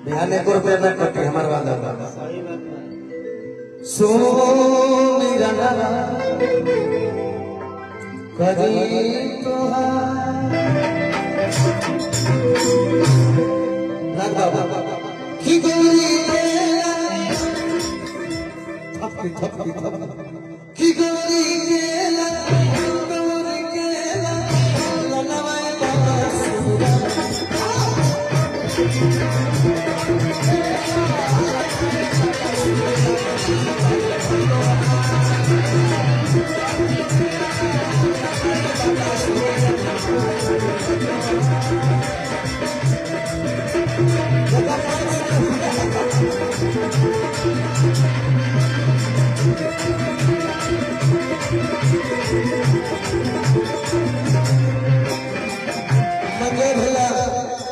बिहान 1 रुपया न कटे हमारे वादा सुनो मेरा नाना करी की गोरी की गोरी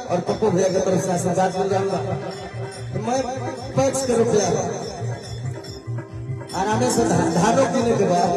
और पप्पू भैया की तरफ से आशीर्वाद मिल जाऊंगा तो मैं 5 के रुपया आराम से धानों पीने के बाद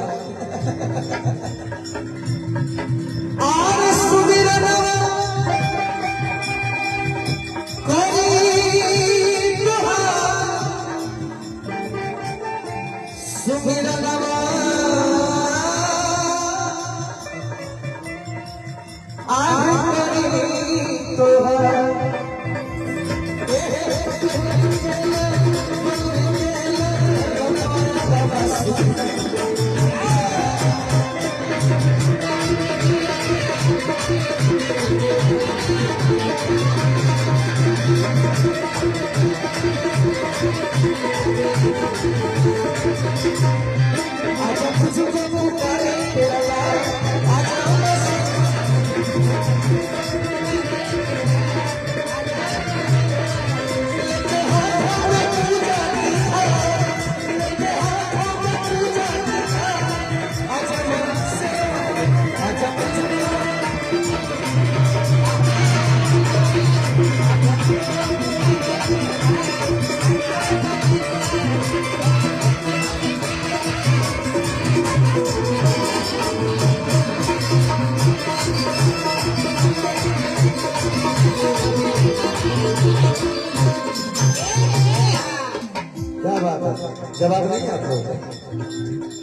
जवाब नहीं आपको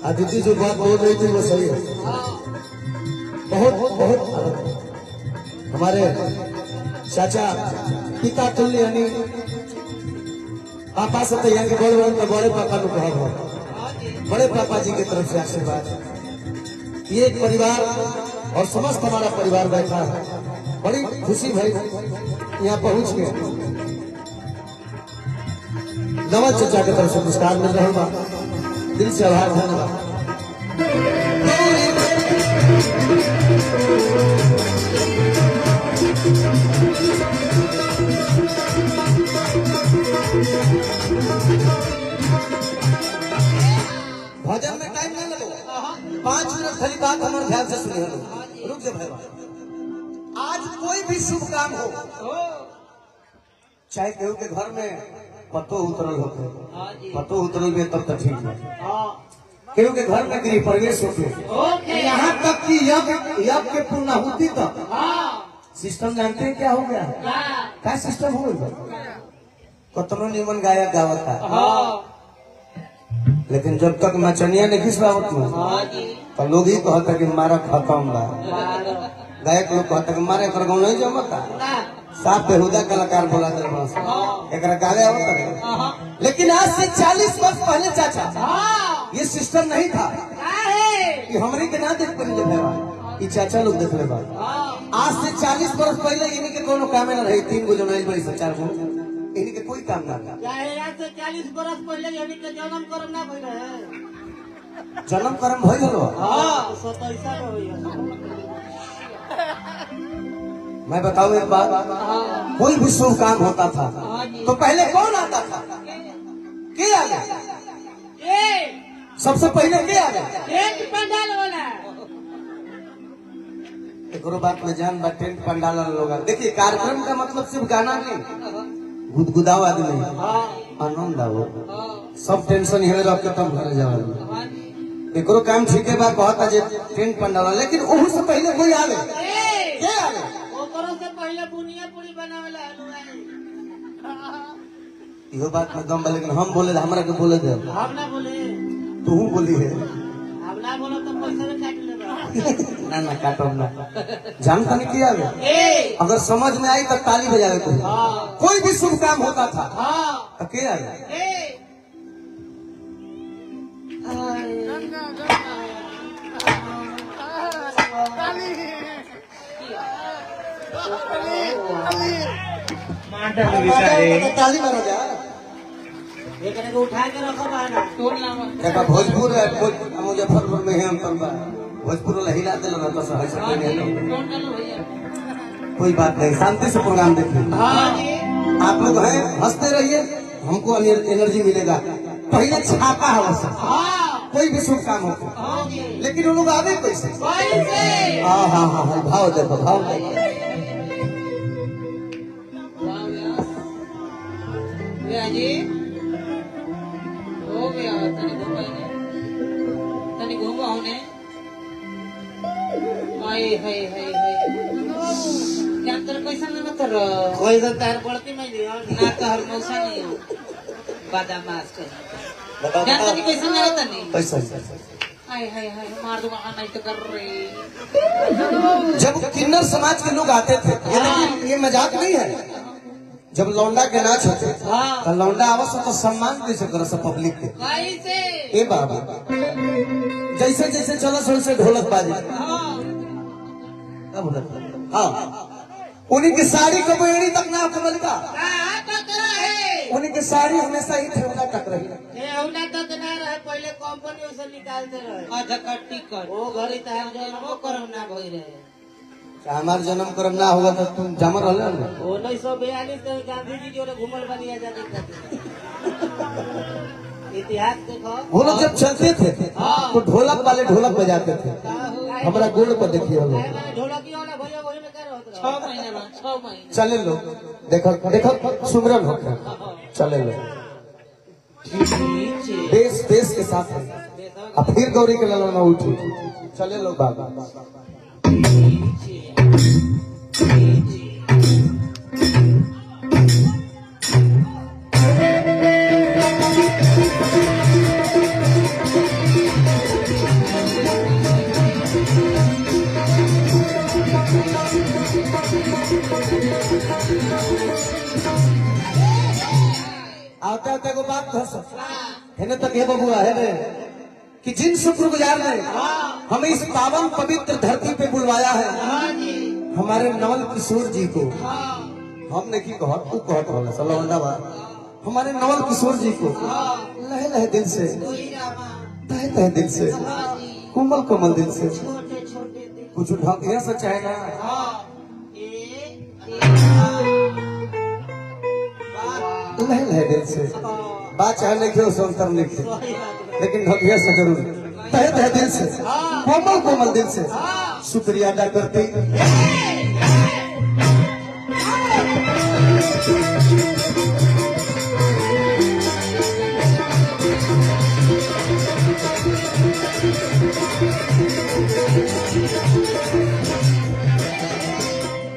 अदिति जो बात बोल रही थी वो सही है। बहुत बहुत हमारे चाचा पिता तुल्य यानी पापा से तो यहाँ के बड़े पापा को कहा हुआ बड़े पापा जी की तरफ से आशीर्वाद। ये एक परिवार और समस्त हमारा परिवार बैठा है, बड़ी खुशी भाई यहाँ पहुंच के नवज चचा की तरफ से पुरस्कार मिल रहा होगा, दिल से आभार धन्यवाद। भजन में टाइम नहीं लगेगा, 5 मिनट खाली बात हमारे ध्यान से सुनिए। रुक जा भाई, आज कोई भी शुभ काम हो, चाहे केहू के घर में पतो उतरल होते, पतो उतरल भी तब तक ठीक है। केहू के घर में गृह प्रवेश होते, यहाँ तक कि यज्ञ के पूर्णाहुति तक सिस्टम जानते हैं क्या हो गया? क्या सिस्टम हो गया? कतनो निमन गायक गावता, लेकिन जब तक नचनिया नहीं खिसवावत तो लोग ही कहता कि मारा खत्म बा। गायक लोग कहता कि मारे कर गाँव नहीं जमता, साफ बेहुदा कलाकार बोला दे एक गावे आवता। लेकिन आज से 40 वर्ष पहले चाचा ये सिस्टम नहीं था कि हमारे के ना देख पाए, ये चाचा लोग देख ले। आज से 40 वर्ष पहले इन्हीं के कोनो काम न रही, 3 गो जनाइल बड़ी 4 गो इन्हीं के कोई काम ना था। आज से 40 वर्ष पहले इन्हीं के जन्म कर्म ना भइल है, जन्म कर्म भइल हो। हां 27 में होई है। मैं बताऊं एक बात, कोई भी शुभ काम होता था तो पहले कौन आता था? के आगे? सबसे पहले के आगे? टेंट पंडाल वाला। एक बात में जान बा, टेंट पंडाल लोग देखिए, कार्यक्रम का मतलब सिर्फ गाना नहीं, गुदगुदाओ आदमी, आनंद आओ, सब टेंशन हिल रख के तब घर जाओ। एक काम ठीक है बा, कहता जे टेंट पंडाल, लेकिन ओहू से पहले कोई आवे। के आवे? ओकरो से पहले बुनिया पूरी बनावेला हलवाई। इहो बात में दम बा, लेकिन हम बोले हमरा के बोले दे, हम ना बोले, तू बोली है हम ना बोलो तो पैसा में काट लेगा। ना ना काटो ना, जानता नहीं किया गया। ए, अगर समझ में आई तो ताली बजावे को, हाँ, कोई भी शुभ काम होता था हाँ, तो क्या आया? ए, ताली मारो जा। एक ने को उठा के रखो बाना, टोन लावा। देखा भोजपुर है, मुजफ्फरपुर में है अंतर बा, भोजपुर वाला हिला दिल ना तो सही से नहीं है। टोन डालो भैया। कोई बात नहीं, शांति से प्रोग्राम देखिए। हाँ जी, आप लोग हैं, हंसते रहिए, हमको एनर्जी मिलेगा। पहले छापा हवा से हाँ, कोई भी शुभ काम होता, हाँ जी, लेकिन वो लोग आवे कैसे? कैसे? हाँ हाँ हाँ हाँ, भाव देखो, भाव देखो। भैया जी, हो गया, तनी घूमो होने। हाय हाय हाय हाय, क्या तर कैसा ना तर कोई तो तार पड़ती मैं दिया ना तो हर मौसा नहीं हो बादामास का जानता नहीं कैसा ना रहता नहीं पैसा हाय हाय हाय मार दूंगा नहीं तो कर रही। जब किन्नर समाज के लोग आते थे, ये मजाक नहीं है, जब लौंडा के नाच होते तो लौंडा आवस तो सम्मान कैसे करो सब पब्लिक के? कैसे? ए बाबा, जैसे जैसे चलो वैसे ढोलक बाजे। हाँ, उन्हीं की साड़ी को एड़ी तक ना कमल का, उन्हीं की साड़ी हमेशा ही ठेवना तक रही। ठेवना तक ना रहे, पहले कंपनी से निकालते रहे। अच्छा कट्टी कर वो घरी तहर जन्मो करम ना भई रहे। हमार जन्म कर्म ना होगा तो तुम जमर रहे ना। 1942 में गांधी जी जो घूमल बनी आजादी खातिर। इतिहास देखो, वो लोग जब चलते थे तो ढोलक वाले ढोलक बजाते थे। हमारा गोड़ पर देखिए हम लोग ढोलकी वाला भैया वही में कर होता 6 महीने बाद 6 महीने चले लो, देखो देखो सुमरन होता है, चले लो देश देश के साथ है। अब फिर गौरी के ललना उठी, चले लो बाबा। आता आता को बात है ना, तक ये बबुआ है ने कि जिन शुक्रगुजार ने हमें इस पावन पवित्र धरती पे बुलवाया है, हमारे नवल किशोर जी को, हमने की कहा तू कहत होला सलवंडा बा, हमारे नवल किशोर जी को लहे लहे दिल से, तहे तहे दिल से, कोमल कोमल दिल से कुछ ढंग से चाहे ना लहे लहे दिल से बात चाहे लिखे संतर लिखे, लेकिन ढकिया से जरूर तहे तहे दिल से, कोमल कोमल दिल से शुक्रिया अदा करते।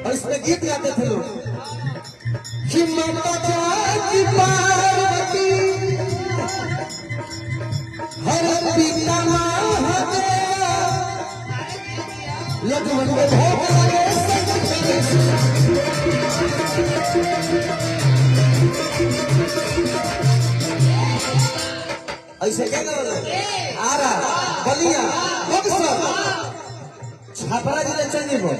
और इसमें गीत गाते थे लोग कि माता की पार्वती हर पिता महादेव लगन में भोग लगे ऐसे क्या करो आरा बलिया बक्सर छपरा जिला चल जीवो,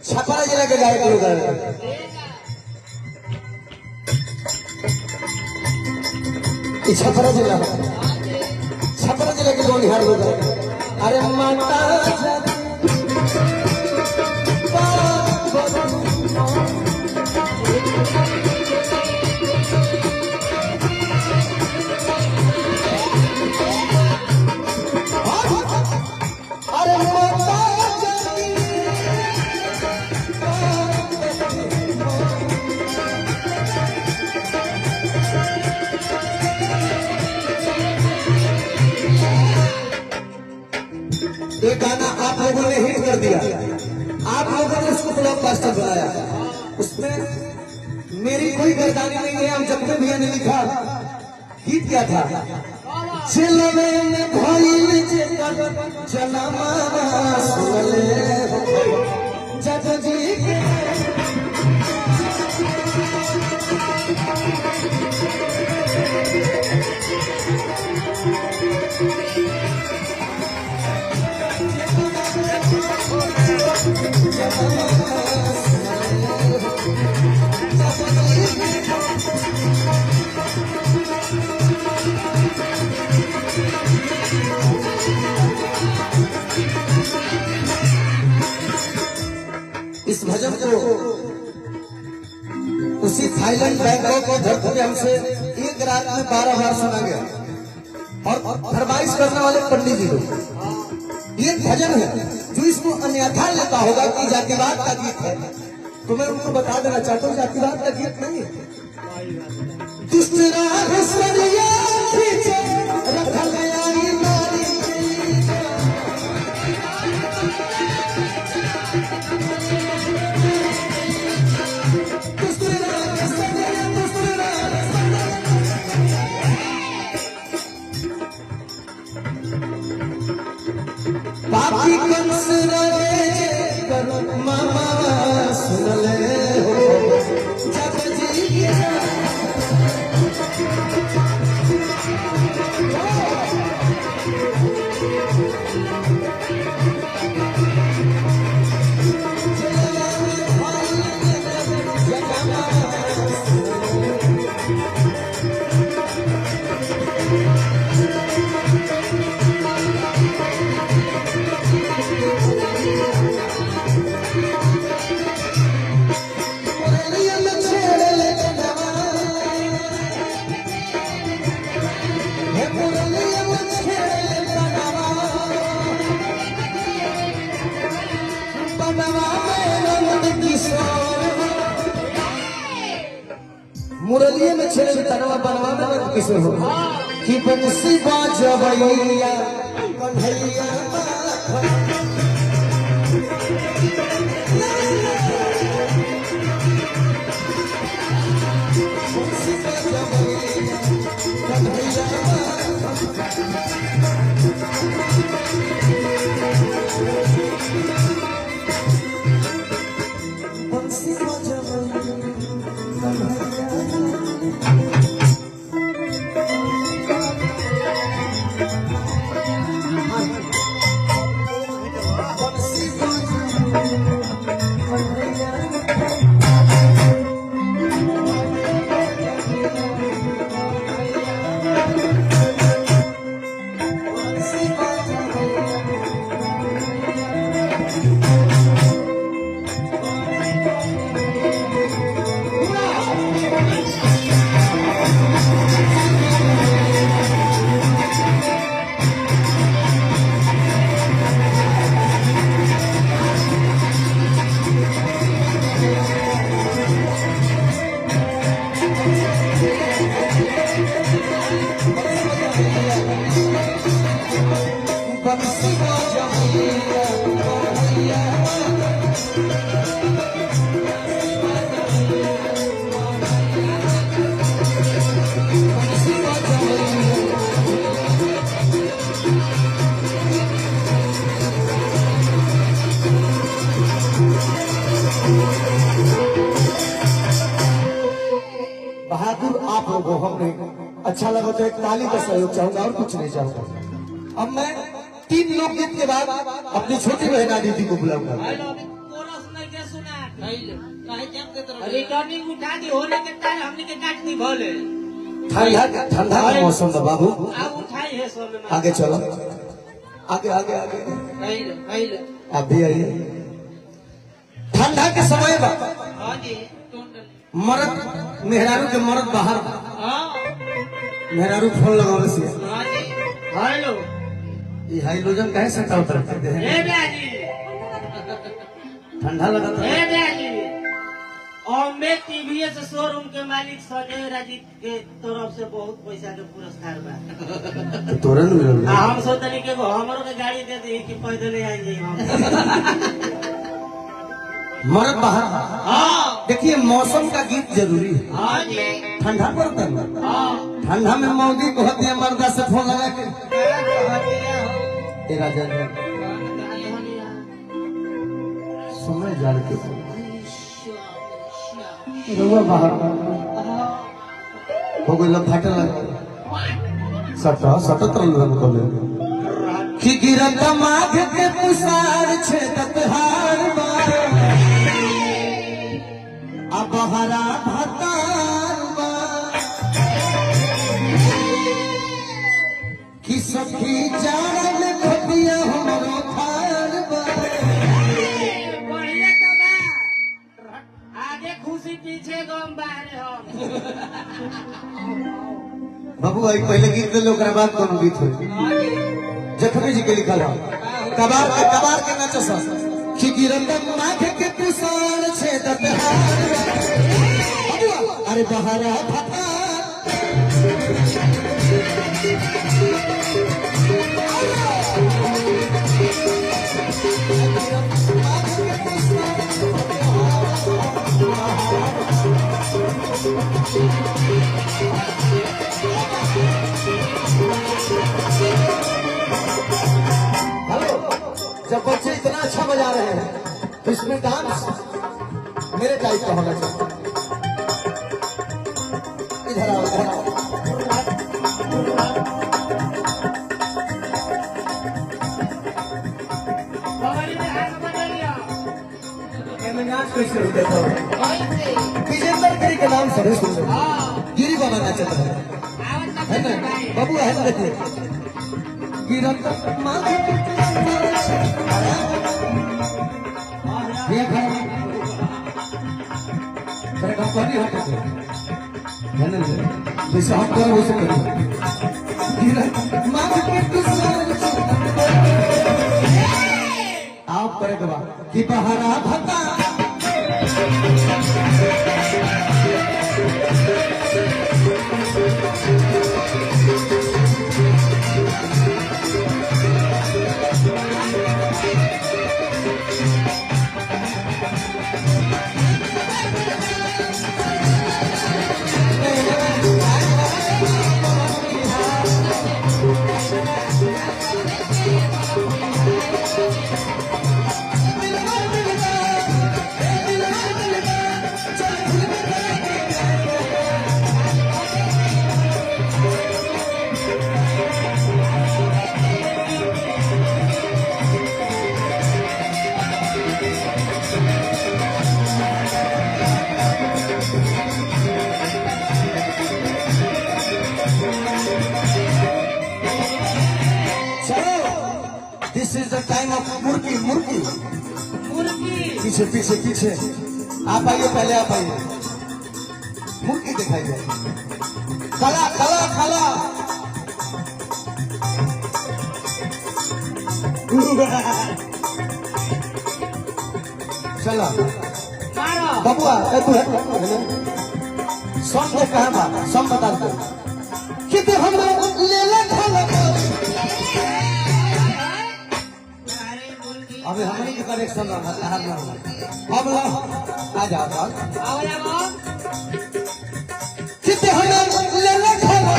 छपरा जिला के गायक लोग छपरा जिला के लोग बिहार लोग अरे माता अरे माता ये गाना आप मेरी कोई गर्दानी नहीं है। हम जब भैया ने लिखा गीत क्या था, चलवे में भइल जेकर जनमा सुनले जग जी के इस भजन को उसी थाईलैंड बैंकॉक की धरती पे हमसे एक रात में 12 बार सुना गया और फरमाइश करने वाले पंडित जी लोग। ये भजन है जो इसको अन्यथा लेता होगा कि जातिवाद का गीत है, तो मैं उनको बता देना चाहता हूँ जातिवाद का गीत नहीं है। दुष्ट राह सरिया खींचे रखल आई नारी पापी कंस रे करो मामा सुन ले हो जग जी के मुरलिए में छेड़े तनवा बनवा में किसे हो कि बंसी बाजवैया कन्हैया बंसी बाजवैया कन्हैया बंसी बाजवैया बहादुर आप लोगों हमने अच्छा लगा तो एक ताली का सहयोग चाहूंगा और कुछ नहीं चाहूंगा। अब मैं 3 लोकगीत के बाद अपनी छोटी बहन आदिति को बुलाऊंगा। रिटर्निंग उठा दी होने के टाइम हमने के काट दी भोले ठंडा का मौसम है बाबू, अब उठाई है सब आगे चलो, आगे आगे आगे आप भी आइए। ठंडा के समय मर्द मेहरारू के मर्द बाहर मेहरारू फोन लगाने से हेलो ये हाइड्रोजन कहे सटा उतर करते हैं ठंडा लगा और मैं टीवीएस शोरूम के मालिक संजय राजीव के तरफ से बहुत पैसा के पुरस्कार बा तो तुरंत मिल हम सोचनी के हमरो के गाड़ी दे दी कि पैदल आई जाई हम मर्द बाहर हां देखिए मौसम का गीत जरूरी है। हाँ जी ठंडा पड़ता है ना, हाँ ठंडा में मौगी को होती है मर्दा से फोन लगा के तेरा जन समय जान के रुआ बाहर हो गई लोग फाटे लगा सटत रंग को ले कि गिरत माघ के पुसार छेदत हार बार अब हरा भतार कि सखी जान खटिया हमरो खार बढ़िया तो बा आगे खुशी पीछे गम बाहर हम बाबू भाई पहले गीत ले लो ओकरा बाद कोनो गीत हो जखमी जी के लिखल है कबार के नाचो सा कि गिरत माघ के पुसार छेदत हार अरे बहारा भतार हेलो जब बच्चे इतना अच्छा बजा रहे हैं तो इसमें डांस मेरे टाइप का होना चाहिए। इधर आओ इधर आओ कैसे होते थे विजेंद्र गिरी के नाम से सुन गिरी बाबा नाचत है ना बाबू है ना गिरत माघ ये तेरे कंपनी होते थे है ना जैसे हम करो वैसे करो गिरत माघ के पुसार आप करे के बाद कि बहारा भता This is the time of मुर्गी मुर्गी पीछे पीछे पीछे आप आइए पहले आप आइए मुर्गी दिखाई दे कला कला कला चला बबुआ तू है सॉन्ग में कहा बा सॉन्ग बता दो कितने हम ले ले खाला अबे हमारी की कनेक्शन ना अब ला आ जाओ आओ कितने हम ले ले खाला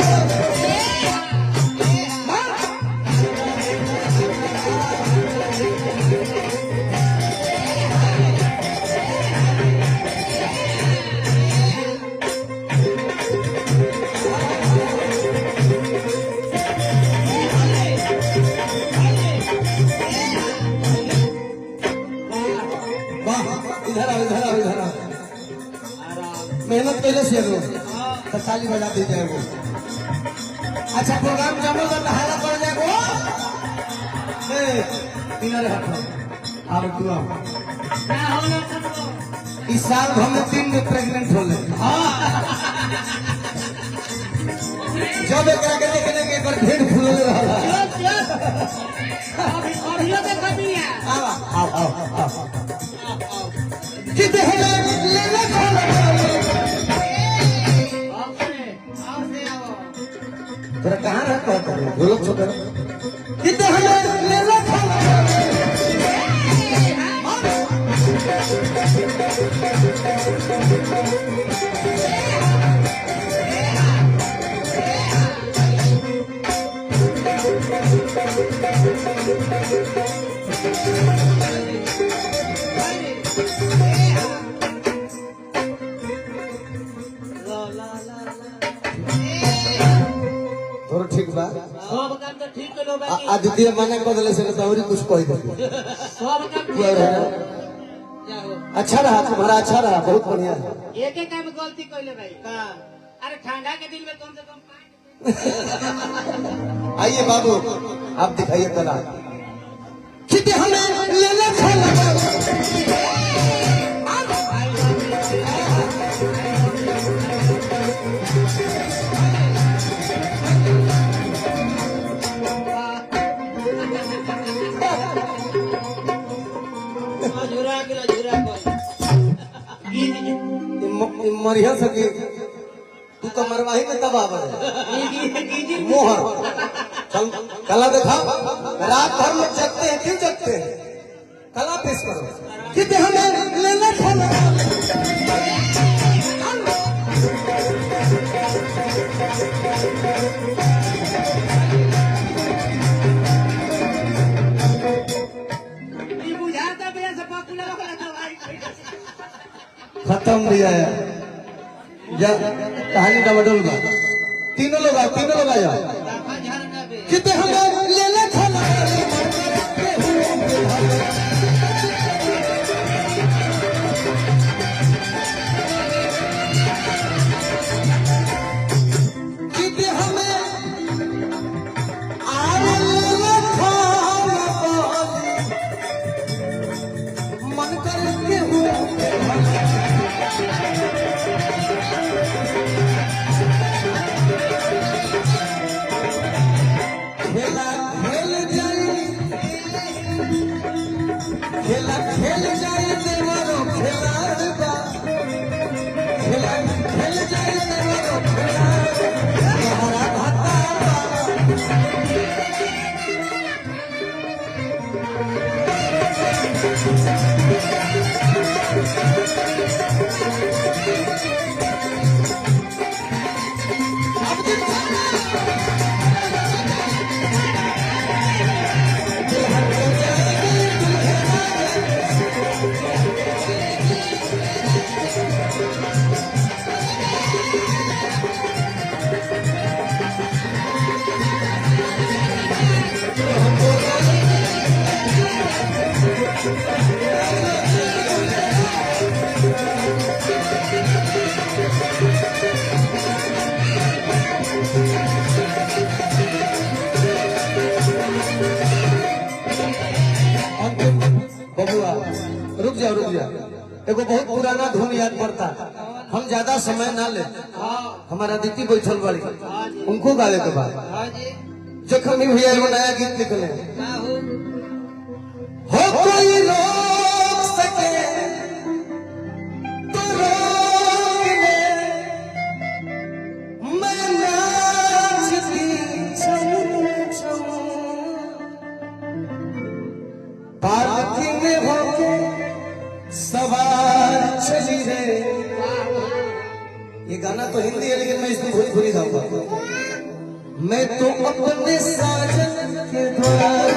इधर आओ इधर आओ इधर आओ मेहनत पहले से करो तो ताली बजा दी जाएगी अच्छा प्रोग्राम जमोगा नहाना पड़ जाएगा इधर हटो आप तू आओ इस साल हमें 3 में प्रेग्नेंट हो गए जब एक आगे देखने के पर भेड़ फूल रहा आओ आओ आओ आओ कितने ले ले खाना तेरा कहाँ रहता है ढोलक छोटा कितने ले ले खाना बा सब काम तो ठीक करो बाकी आदित्य माने को दिले से तो और कुछ कह दे सब काम ठीक जाओ अच्छा रहा तुम्हारा, अच्छा रहा, बहुत बढ़िया। एक एक काम गलती कइले भाई का अरे ठंडा के दिन में कम से कम आइए बाबू आप दिखाइए कला कितने हमें लेना खाना मरिया सके तू तो मरवाही में तब आवा मोहर कला दिखा रात भर में जगते हैं, क्यों जगते हैं? कला पेश करो कितने हमें लेना खाना खत्म दिया है या कहानी का बदल बा तीनों लोग आओ कितने हमें लेना खाना कितने हमें मन करके हुए खेल जाए देवरो खेलार बा खेल जाए देवरो खेलार हमारा भाता बबुआ रुक जाओ एगो बहुत पुराना धुन याद पड़ता, हम ज्यादा समय ना ले, हमारा दीदी बैठल बड़ी उनको गावे के बाद जखमी भैया एगो नया गीत लिखले हो कोई रोक सके तो रोक ले मैं नाचती चम चम पालकी में होके सवार चली रे। ये गाना तो हिंदी है लेकिन मैं इसमें भोजपुरी गाऊंगा। मैं तो अपने साजन के द्वार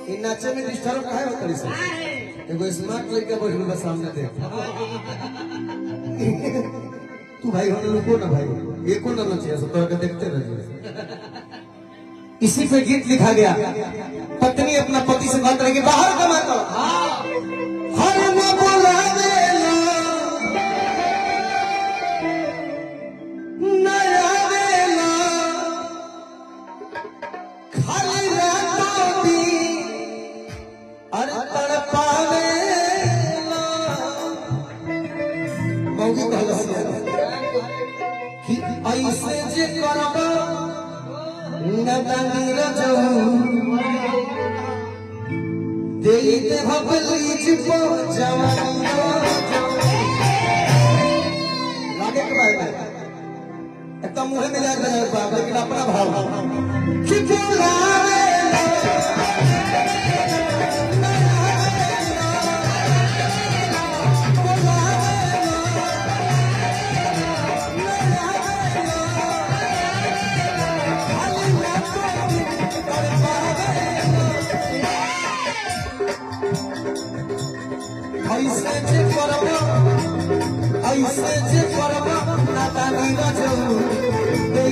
ये नाचे में डिस्टर्ब का है करी से एगो स्मार्ट लड़का बैठल बस सामने देख तू भाई हम लोगों ना भाई एको ना नचे तो के देखते रह। इसी पे गीत लिखा गया, पत्नी अपना पति से बात रहेगी बाहर कमाता हर न बोला नया वेला खाली रातों दी अरे तड़पावे मौगी कहला कि ऐसे जे करबा नदानी रजऊ देते भबलीज को जवानी लागे के बारे में एकदम मुंह में जाकर बाप लेकिन अपना भाव कि बुलावे ऐसे जे करबा नादानी रजऊ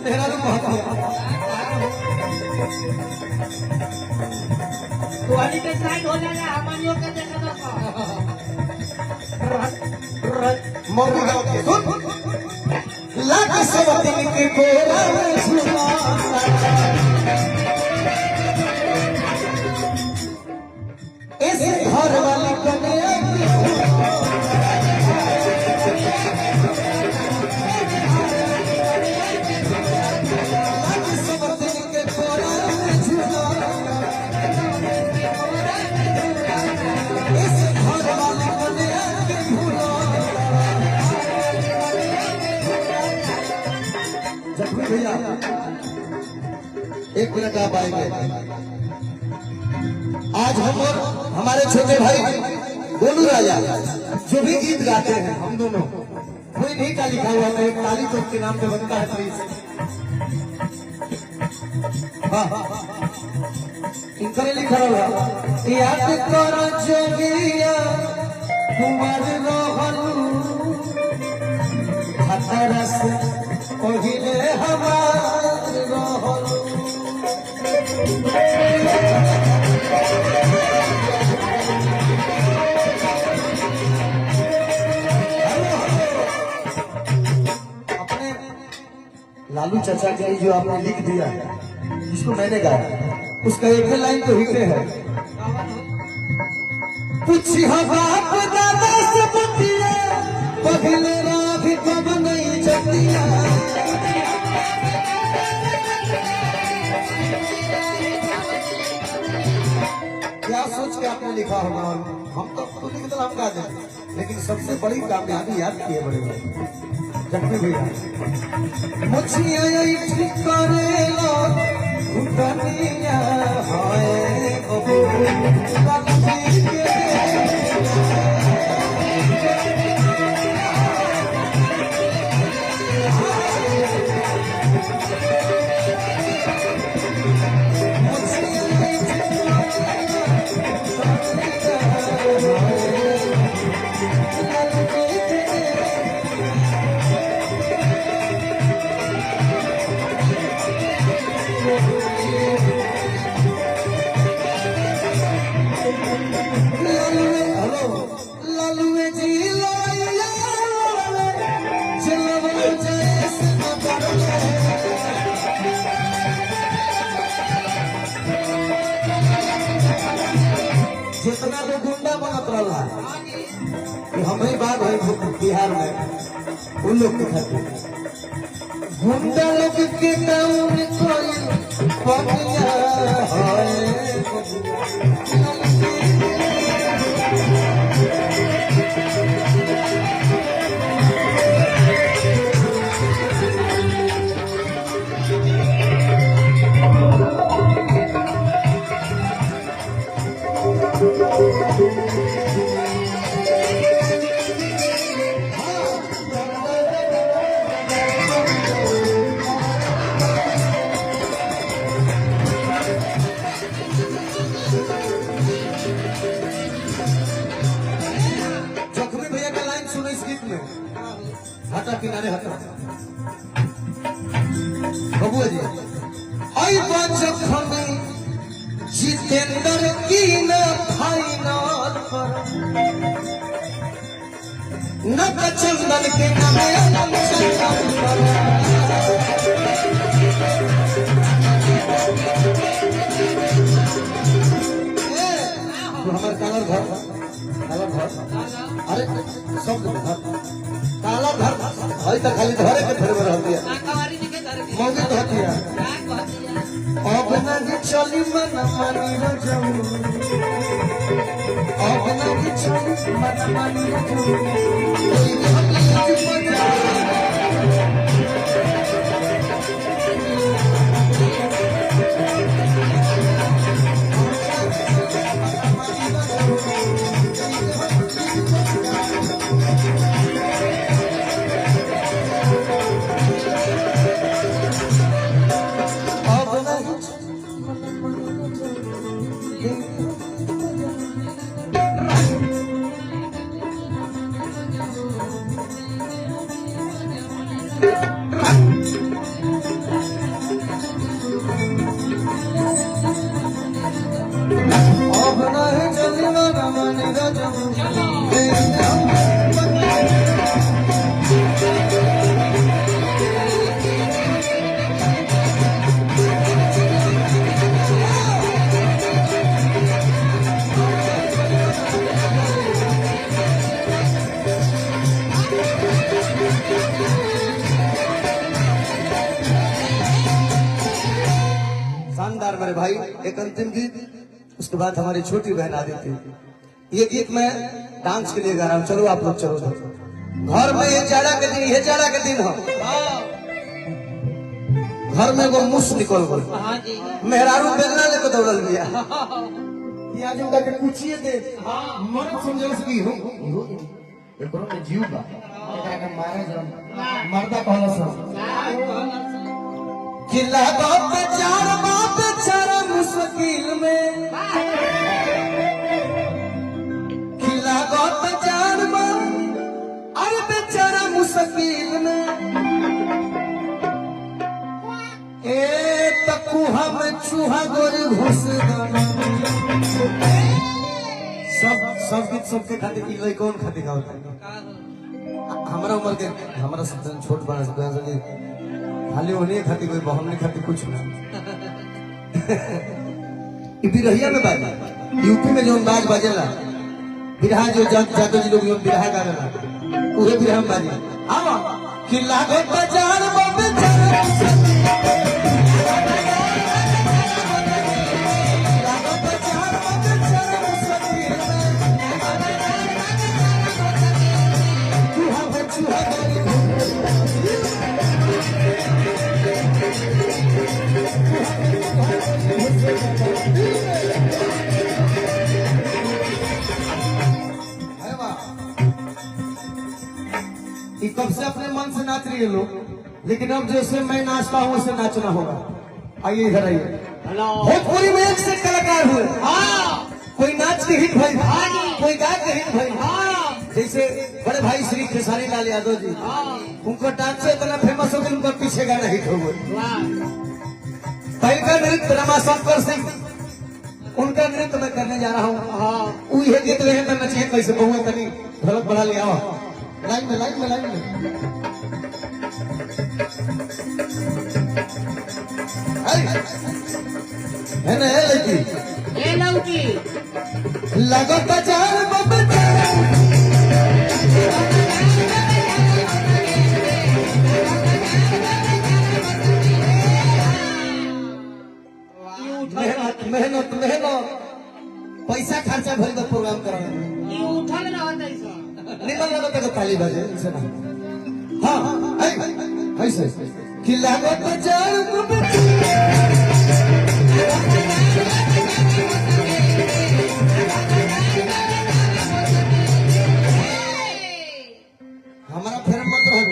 मेरा तो बहुत तुम्हारी पे साइड हो जाएगा हमारियों के देखा मौकी गाँव के सुन लाख सब दिन के कोरा में झुमा इस घर वाली कन्या भैया एक मिनट आप आएंगे। आज हम और हमारे छोटे भाई गोलू राजा जो भी गीत गाते हैं हम दोनों कोई नहीं का लिखा हुआ है, ताली तो उसके नाम पे बनता है प्लीज। हाँ इनका लिखा हुआ याद करो जोगिया कुंवर रोहन हतरस पहिले हमार रहल अपने लालू चाचा के लिए जो आपने लिख दिया जिसको मैंने गाया उसका एक लाइन तो हिट है पूछी बाप दादा से बतिया पहले राभी कब नहीं जतिया क्या सोच के आपने लिखा होगा हम तो लिख दिल हम गा देंगे लेकिन सबसे बड़ी कामयाबी याद की है बड़े भाई जख्मी भैया मुझिया ठीक करेला घुटनिया हाय बबू जितना तो गुंडा बनत रहा हमारी बात है बिहार में उन लोग के खातिर गुंडा लोग के टाउन कोई पटिया है हटा किनारे हटा बबुआ जी आई बात हमें जितेंद्र की न फाइनल पर न चंदन के नामे हमारे कालर घर अरे सब काला घर हई तो खाली धरे के थोड़े में रहती है मौके तो होती है अब ना चली मन मानी रजऊ अब नहीं चली मन मानी रजऊ शानदार मेरे भाई। एक अंतिम गीत, उसके बाद हमारी छोटी बहन आ देती। ये गीत मैं डांस के लिए गा रहा हूँ, चलो आप लोग चलो। घर में ये जाड़ा के दिन, ये जाड़ा के दिन हो, घर में वो मुस निकल गई, मेहरारू बेलना लेकर दौड़ल गया आज उनका के पूछिए दे मत समझो उसकी हो एकरो में जीव बा एकरा के मारे जम मर्दा कहला सब किला बाप चार बाप चार मुश्किल में किला बाप चार बाप अरे बेचारा मुश्किल में ए तकुहा में चूहा गोरी घुस दाना सब गीत सबके खातिर की लई कौन खातिर गावत है हमारा उम्र के हमारा सब छोट बड़ा सब खाली होने खातिर कोई बहन नहीं खातिर कुछ ना बिरहिया में बाज यूपी में जो बाज बाजेला बिरहा जो जादव जी लोग बिरहा गावेला उहे बिरहा में बाजे आवा कि लागो बाजार बाबे कब से अपने मन से नाच रही है लोग, लेकिन अब जैसे मैं नाचता हूँ वैसे नाचना होगा। आइए इधर आइए। भोजपुरी में एक से कलाकार हुए, कोई नाच के हिट भाई, कोई गा के हिट भाई। जैसे बड़े भाई श्री खेसारी लाल यादव जी, उनका डांस से इतना फेमस हो गया, उनका पीछे गाना हिट हो गया। पहले नृत्य रमाशंकर सिंह, उनका नृत्य मैं करने जा रहा हूँ। ये गीत रहे मैं नचिए कैसे बहुए तनी ढोलक बढ़ा लिया लाइन में लाइन में लाइन में है ना है लड़की लगो बाजार मेहनत मेहनत मेहनत पैसा खर्चा भरी तो प्रोग्राम कराने निकल लगा तो ताली बजे इनसे ना हाँ ऐसे कि लागो बाजार हमारा फेर मत रहे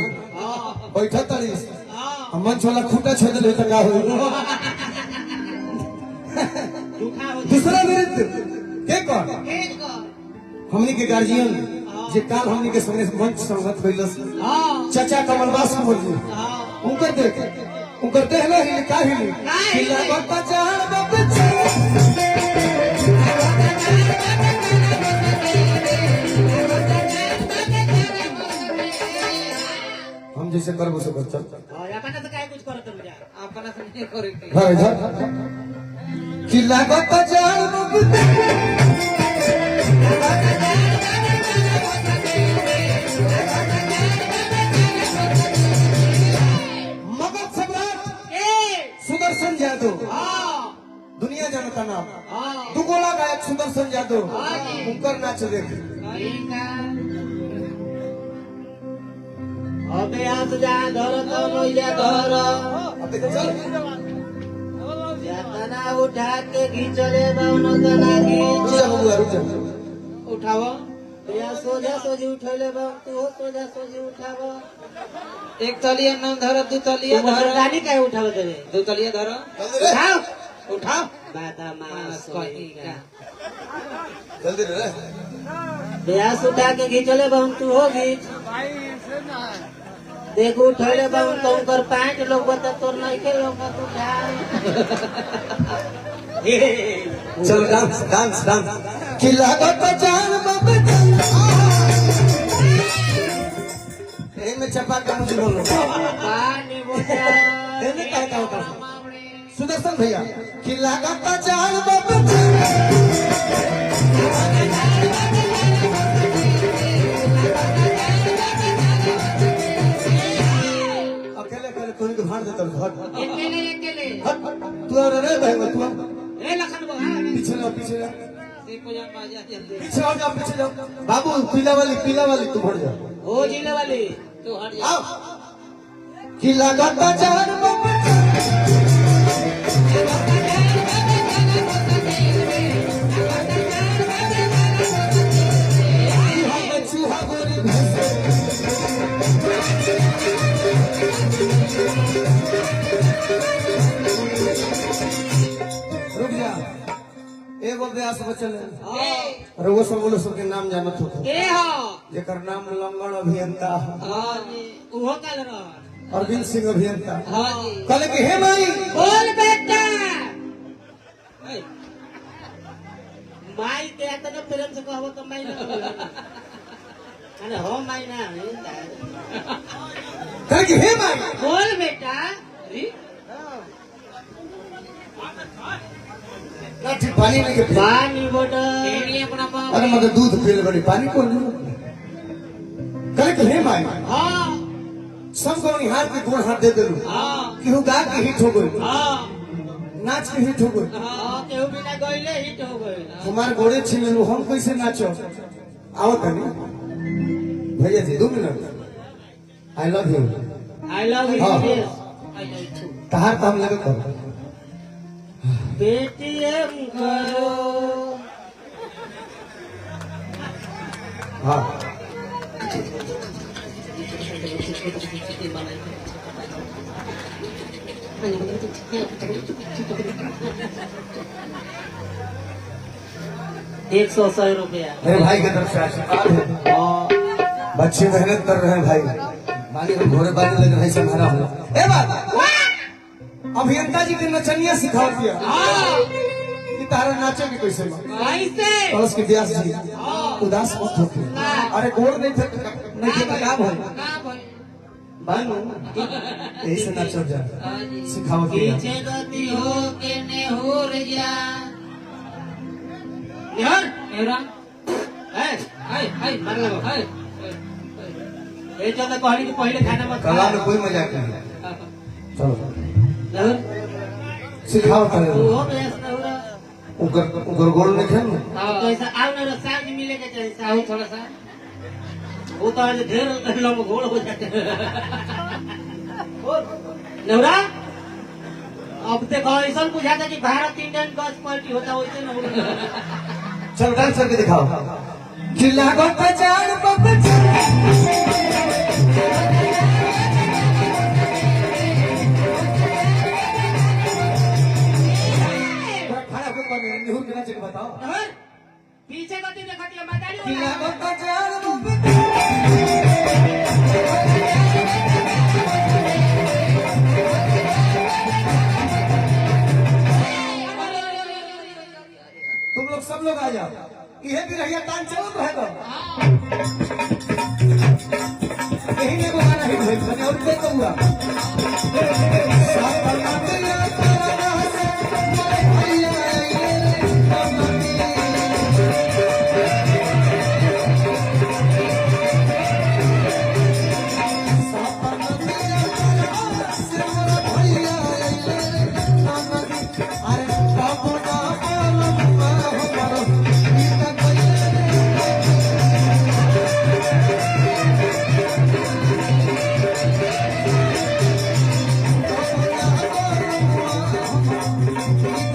बैठा तारी मन छोला खूटा छोड़ दे तो का हो दूसरा नृत्य के कौन हमनी के गार्जियन जे काल हमनी के संगे मंच संगत भइलस चाचा कमलवास कुंवर जी उनकर देख ना ही का ही कि लागत बाजार बाप हम जैसे करबो से कर चल अपना से काय कुछ करत बुझा अपना से नहीं करे इधर कि लागत बाजार बाप दुनिया संगीता नाम हाँ दुगोला गायक सुदर्शन यादव हाँ जी। उनकर नाच देख ठीक है अबे हाथ जा धर तो नैया धर अबे चल यातना उठा के घींचले बाउनो तना घींच रुक जा बबुआ रुक जा उठाव या सोजा सोजी उठले बा तू हो सोजा सोजी उठाव एक तलिया न धर दू तलिया धर गाड़ी काहे उठाव देबे दू तलिया धर जल्दी रे उठाव उठाव बादामास कहिगा जल्दी रे ब्यास उठा के घींचले बा तू हो घींच देख उठले बा तो कर पैंट लोग बता तोर नहीं के लोग तू उठा चल डांस डांस डांस कि लागत जान बाबा ए में चपा का मुझे बोलो पानी बोतल ए में कहता होता सुदर्शन भैया कि लागत जान बाबा अकेले अकेले कोई के भाड़ देता घर अकेले अकेले तू और रे भाई तू ए लखन बगा पीछे ना देखो जा बाजा जल्दी पीछे जाओ बाबू पीला वाली तू भर जा हो जिले वाली तू हट जा आओ कि लागत जान बाबा चूहा गोरी रुक जा एगो व्यास बचल है और वो सब बोलो सबके नाम जानत हो के हो जेकर नाम लंगड़ अभियंता हां जी उहो कल रह अरविंद सिंह अभियंता हां जी कहले कि हे माई बोल बेटा माई के इतना प्रेम से कहबो तो माई ना अरे हो माई ना कहले कि हे माई बोल बेटा ना ठीक पानी लेके पी। पानी बोतल तेरी अपना अरे मतलब दूध पीले बड़ी पानी कौन कहले कि हे माई हां सब को निहार के गोड़ हाथ दे देलू हां केहू गा के हिट हो गई हां नाच के हिट हो गई हां केहू बिना गइले हिट हो गइल हमारे गोड़े छीन लेलू हम कैसे नाचो आओ तनी भैया जी 2 minute I love you I love you हाँ। आई लव यू टू कहा काम लगे कर पेटीएम करो हाँ एक सौ रुपया मेरे भाई की तरफ से आशीर्वाद है बच्चे मेहनत कर रहे हैं भाई मानी हम घोड़े बाजी लग रहे हैं हमारा हो ए बात अभियंता जी के नचनिया सिखा दिया कि तारा नाचे की कैसे कैसे और उसके व्यास जी उदास मत होके अरे गोड़ नहीं थे नहीं थे क्या भाई बानू यही से नाचो जा सिखाओ दिया पीछे गति हो के ने हो जा निहर निहरा हाय हाय मार लो हाय ए चल कहली कि पहले खाना मत कला में कोई मजाक नहीं चलो लहर सिखाओ तारे हो बेस नहुरा उगर गोड़ नहीं खेल तो ऐसा आव ना साथ में मिले के चाहिए साहू थोड़ा सा वो तो आज ढेर लोग घोड़ हो जाते नहुरा अब देखो ऐसा बुझाता कि भारत इंडियन बस पार्टी होता वैसे ना चल डांस करके दिखाओ कि लागो पहचान बताओ पीछे गति देखती है मदारी कि लागो पहचान तुम लोग सब लोग आ जाओ यह भी रहिए तान चलो तो है तो यही ने गाना हिट हुई मैंने और देखो हुआ अरे है